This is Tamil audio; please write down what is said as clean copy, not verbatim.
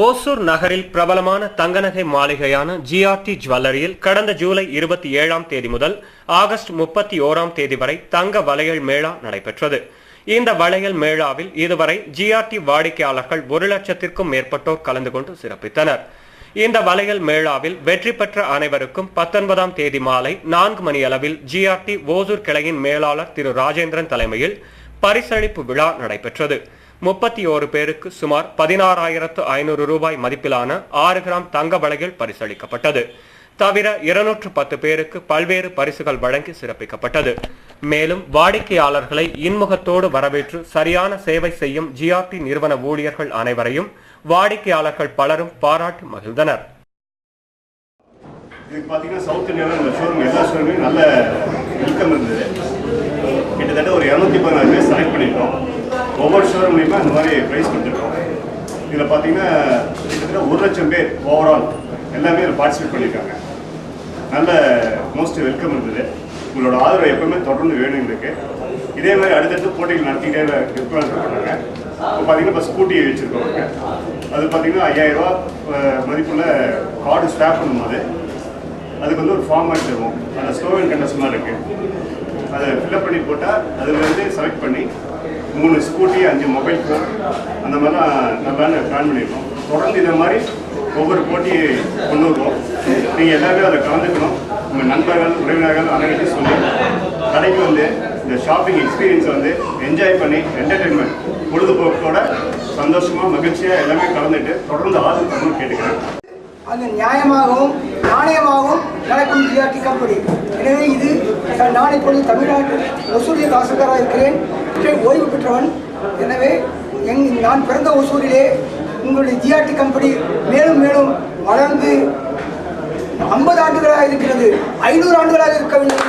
ஓசூர் நகரில் பிரபலமான தங்கநகை மாளிகையான ஜிஆர்டி ஜுவல்லரியில் கடந்த ஜூலை 27ஆம் தேதி முதல் ஆகஸ்ட் 31ஆம் தேதி வரை தங்க வளையல் மேளா நடைபெற்றது. இந்த வளையல் மேளாவில் இதுவரை ஜிஆர்டி வாடிக்கையாளர்கள் 1 லட்சத்திற்கும் மேற்பட்டோர் கலந்து கொண்டு சிறப்பித்தனர். இந்த வளையல் மேளாவில் வெற்றி பெற்ற அனைவருக்கும் 19ஆம் தேதி மாலை 4 மணி அளவில் ஜிஆர்டி ஓசூர் கிளையின் மேலாளர் திரு ராஜேந்திரன் தலைமையில் பரிசளிப்பு விழா நடைபெற்றது. 31 பேருக்கு சுமார் 16,500 ரூபாய் மதிப்பிலான 6 கிராம் தங்க வளையல் பரிசளிக்கப்பட்டது. தவிர 210 பேருக்கு பல்வேறு பரிசுகள் வழங்கி சிறப்பிக்கப்பட்டது. மேலும் வாடிக்கையாளர்களை இன்முகத்தோடு வரவேற்று சரியான சேவை செய்யும் ஜிஆர்டி நிறுவன ஊழியர்கள் அனைவரையும் வாடிக்கையாளர்கள் பலரும் பாராட்டி மகிழ்ந்தனர். இதுக்கு பார்த்தீங்கன்னா சவுத் இந்தியாவில் ஷோரூம் எல்லா ஷோரூமையும் நல்ல வெல்கம் இருந்தது. கிட்டத்தட்ட ஒரு 216 பேர் செலக்ட் பண்ணியிருக்கோம். ஒவ்வொரு ஷோரூம்லையுமே அந்த மாதிரி ப்ரைஸ் கொடுத்துருக்கோம். இதில் பார்த்தீங்கன்னா கிட்டத்தட்ட 1 லட்சம் பேர் ஓவரால் எல்லாமே இதில் பார்ட்டிசிபேட் பண்ணியிருக்காங்க. நல்ல மோஸ்ட் வெல்கம் இருந்தது. உங்களோட ஆதரவு எப்பவுமே தொடர்ந்து வேணும் எங்களுக்கு. இதே மாதிரி அடுத்தடுத்து போட்டிகள் நடத்திக்கிட்டே இருப்பாங்க. இப்போ பார்த்தீங்கன்னா இப்போ ஸ்கூட்டி வச்சுருக்கோங்க. அது பார்த்தீங்கன்னா 5000 ரூபா மதிப்புள்ள கார்டு ஸ்டாப் பண்ணும்போது அதுக்கு வந்து ஒரு ஃபார்ம் மாதிரி தருவோம். அந்த ஸ்லோகன் கண்டஸ்ட் மாதிரி இருக்குது. அதை ஃபில்அப் பண்ணி போட்டால் அதுலேருந்து செலக்ட் பண்ணி 3 ஸ்கூட்டி 5 மொபைல் ஃபோன் அந்த மாதிரிலாம் நல்லா பிளான் பண்ணியிருக்கோம். தொடர்ந்து இதை மாதிரி ஒவ்வொரு போட்டியை கொண்டு வருவோம். நீங்கள் எல்லாருமே அதை கலந்துக்கணும். உங்கள் நண்பர்கள் உறவினர்கள் அனைவரையும் சொல்லி கடைக்கு வந்து இந்த ஷாப்பிங் எக்ஸ்பீரியன்ஸை வந்து என்ஜாய் பண்ணி என்டர்டெயின்மெண்ட் பொழுதுபோக்கோட சந்தோஷமாக மகிழ்ச்சியாக எல்லாமே கலந்துட்டு தொடர்ந்து ஆதரவு தரணும்னு கேட்டுக்கிறேன். அது நியாயமாகவும் நாணயமாகவும் நடக்கும் ஜிஆர்டி கம்பெனி. எனவே இது நான் இப்பொழுது தமிழ்நாட்டு ஒசூரில் தாசில்தாராக இருக்கிறேன். ஓய்வு பெற்றவன். எனவே நான் பிறந்த ஒசூரிலே உங்களுடைய ஜிஆர்டி கம்பெனி மேலும் மேலும் வளர்ந்து 50 ஆண்டுகளாக இருக்கிறது, 500 ஆண்டுகளாக இருக்க வேண்டும்.